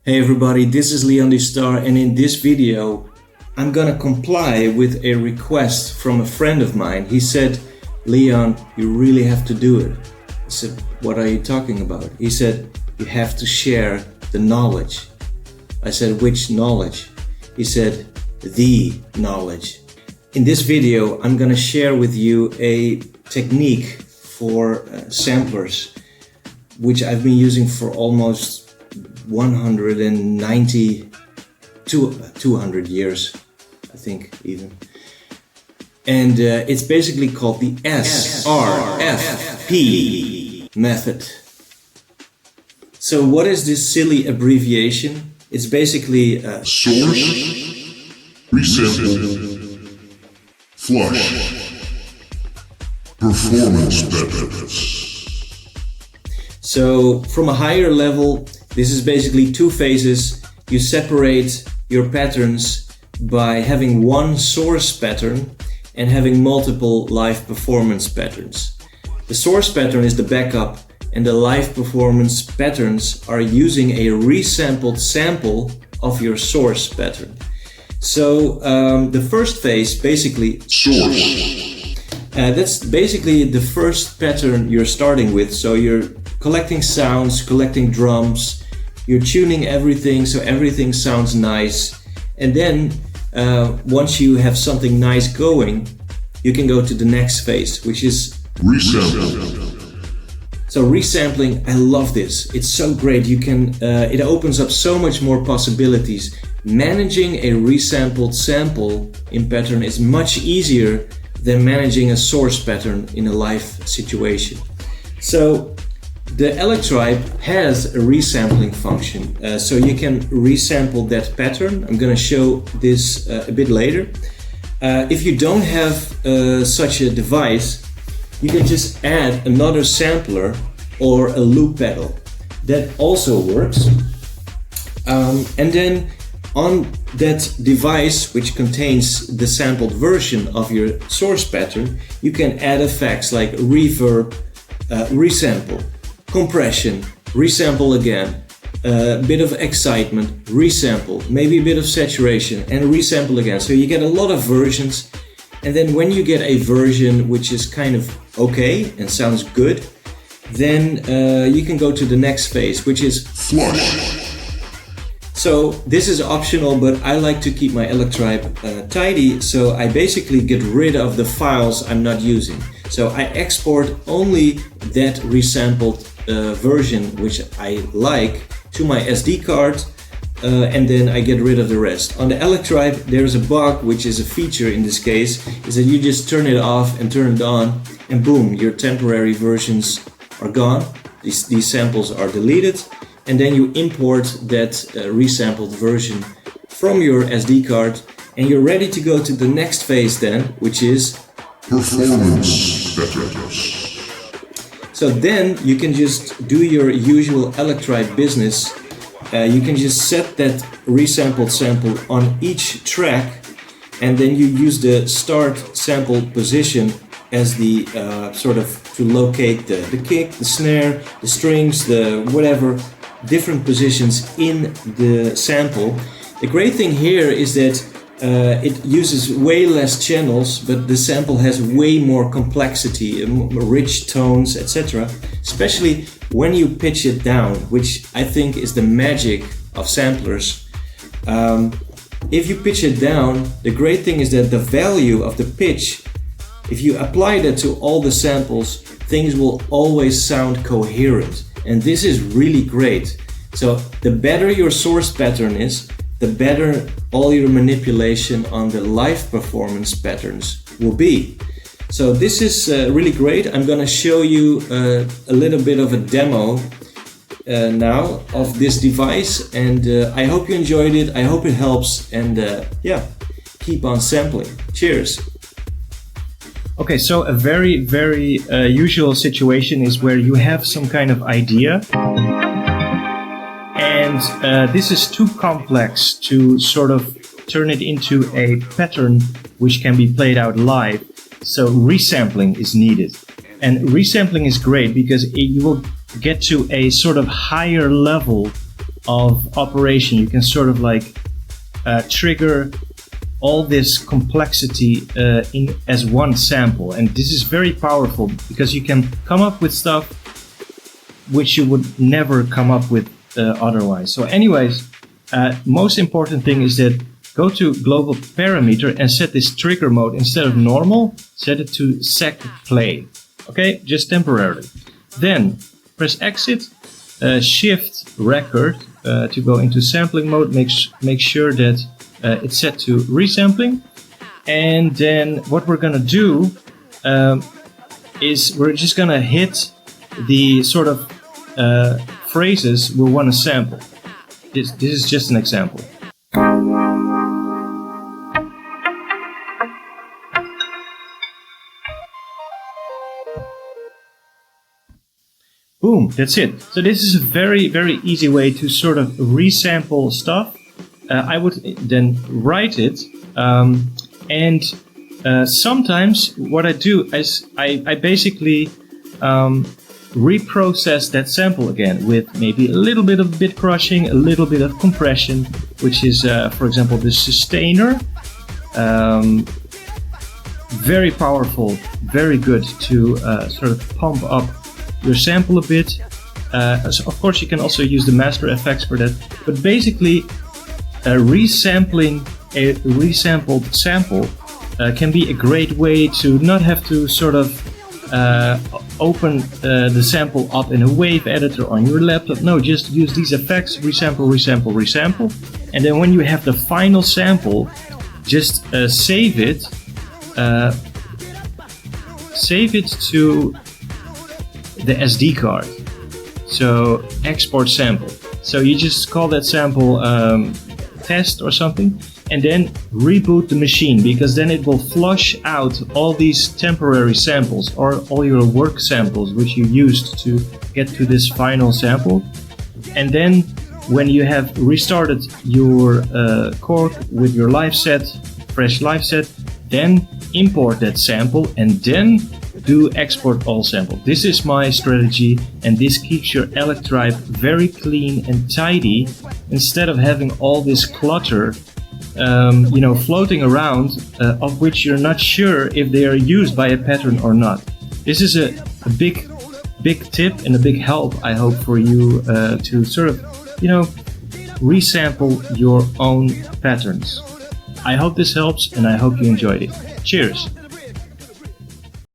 Hey everybody, this is Leon the Star, and in this video I'm gonna comply with a request from a friend of mine. He said, Leon, you really have to do it. I said, what are you talking about? He said, you have to share the knowledge. I said, which knowledge? He said, the knowledge. In this video I'm gonna share with you a technique for samplers, which I've been using for almost 190 to 200 years, I think even. And it's basically called the SRFP-method. So what is this silly abbreviation? It's basically source, resample, flush, performance methods. So from a higher level, this is basically two phases. You separate your patterns by having one source pattern and having multiple live performance patterns. The source pattern is the backup, and the live performance patterns are using a resampled sample of your source pattern. So the first phase, basically source. That's basically the first pattern you're starting with. So you're collecting sounds, collecting drums, you're tuning everything so everything sounds nice. And then once you have something nice going, you can go to the next phase, which is resampling. So resampling, I love this. It's so great. You can it opens up so much more possibilities. Managing a resampled sample in pattern is much easier than managing a source pattern in a live situation. So the electribe has a resampling function, so you can resample that pattern. I'm going to show this a bit later. If you don't have such a device, you can just add another sampler or a loop pedal. That also works. And then on that device, which contains the sampled version of your source pattern, you can add effects like reverb, resample, compression, resample again, a bit of excitement, resample, maybe a bit of saturation, and resample again. So you get a lot of versions, and then when you get a version which is kind of okay and sounds good, then you can go to the next phase, which is flush. So this is optional, but I like to keep my electribe tidy, so I basically get rid of the files I'm not using. So I export only that resampled version which I like to my SD card, and then I get rid of the rest. On the electribe there's a bug, which is a feature in this case, is that you just turn it off and turn it on, and boom, your temporary versions are gone. These samples are deleted, and then you import that resampled version from your SD card, and you're ready to go to the next phase then, which is performance methods. So then you can just do your usual electribe business. You can just set that resampled sample on each track, and then you use the start sample position as the sort of to locate the kick, the snare, the strings, the whatever, different positions in the sample. The great thing here is that it uses way less channels, but the sample has way more complexity, rich tones, etc. Especially when you pitch it down, which I think is the magic of samplers. If you pitch it down, the great thing is that the value of the pitch, if you apply that to all the samples, things will always sound coherent. And this is really great. So the better your source pattern is, the better all your manipulation on the live performance patterns will be. So this is really great. I'm gonna show you a little bit of a demo now of this device, and I hope you enjoyed it. I hope it helps, and yeah, keep on sampling. Cheers. Okay, so a very usual situation is where you have some kind of idea, and this is too complex to sort of turn it into a pattern which can be played out live. So resampling is needed. And resampling is great because you will get to a sort of higher level of operation. You can sort of like trigger all this complexity in as one sample, and this is very powerful because you can come up with stuff which you would never come up with otherwise. So anyways, most important thing is that go to global parameter and set this trigger mode instead of normal, set it to sec play. Okay, just temporarily. Then press exit, shift record to go into sampling mode. Make sure that it's set to resampling. And then what we're gonna do is we're just gonna hit the sort of phrases we want to sample. This is just an example. Boom, that's it. So this is a very, very easy way to sort of resample stuff. I would then write it, and sometimes what I do is I basically reprocess that sample again with maybe a little bit of bit crushing, a little bit of compression, which is, for example, the sustainer. Very powerful, very good to sort of pump up your sample a bit. So of course, you can also use the master effects for that, but basically, resampling a resampled sample can be a great way to not have to sort of open the sample up in a wave editor on your laptop. No, just use these effects, resample, resample, resample. And then when you have the final sample, just save it to the SD card. So export sample. So you just call that sample test or something, and then reboot the machine, because then it will flush out all these temporary samples or all your work samples which you used to get to this final sample. And then when you have restarted your cork with your live set, fresh live set, then import that sample and then do export all sample. This is my strategy, and this keeps your electribe very clean and tidy instead of having all this clutter floating around, of which you're not sure if they are used by a pattern or not. This is a big tip and a big help, I hope, for you to sort of, resample your own patterns. I hope this helps, and I hope you enjoyed it. Cheers!